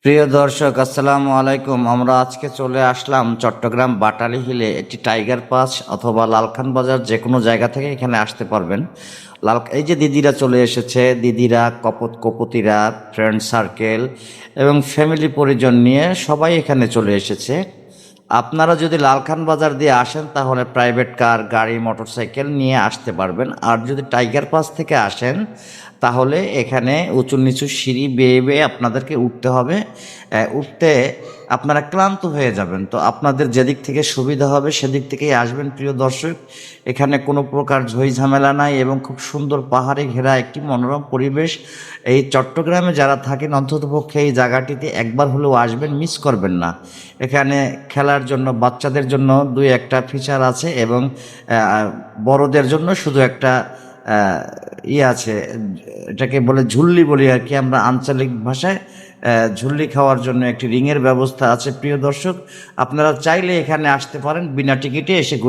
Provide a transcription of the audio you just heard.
প্রিয় দর্শক, আসসালামু আলাইকুম। আমরা আজকে চলে আসলাম চট্টগ্রাম বাটালি হিলে। একটি টাইগার পাস অথবা লালখান বাজার যে কোনো জায়গা থেকে এখানে আসতে পারবেন। এই যে দিদিরা চলে এসেছে, দিদিরা, কপতিরা, ফ্রেন্ড সার্কেল এবং ফ্যামিলি পরিজন নিয়ে সবাই এখানে চলে এসেছে। আপনারা যদি লালখান বাজার দিয়ে আসেন তাহলে প্রাইভেট কার, গাড়ি, মোটরসাইকেল নিয়ে আসতে পারবেন। আর যদি টাইগার পাস থেকে আসেন তাহলে এখানে উঁচু নিচু সিঁড়ি বেয়ে বেয়ে আপনাদেরকে উঠতে হবে। উঠতে আপনারা ক্লান্ত হয়ে যাবেন। তো আপনাদের যেদিক থেকে সুবিধা হবে সেদিক থেকেই আসবেন প্রিয় দর্শক। এখানে কোনো প্রকার ঝই ঝামেলা নাই এবং খুব সুন্দর পাহাড়ে ঘেরা একটি মনোরম পরিবেশ। এই চট্টগ্রামে যারা থাকেন অন্ততপক্ষে এই জায়গাটিতে একবার হলেও আসবেন, মিস করবেন না। এখানে খেলার জন্য বাচ্চাদের জন্য দুই একটা ফিচার আছে এবং বড়দের জন্য শুধু একটা আছে, এটাকে বলে ঝুল্লি বলি আর কি আমরা আঞ্চলিক ভাষায়। ঝুল্লি খাওয়ার জন্য একটি রিংয়ের ব্যবস্থা আছে প্রিয় দর্শক। আপনারা চাইলে এখানে আসতে পারেন, বিনা টিকিটে এসে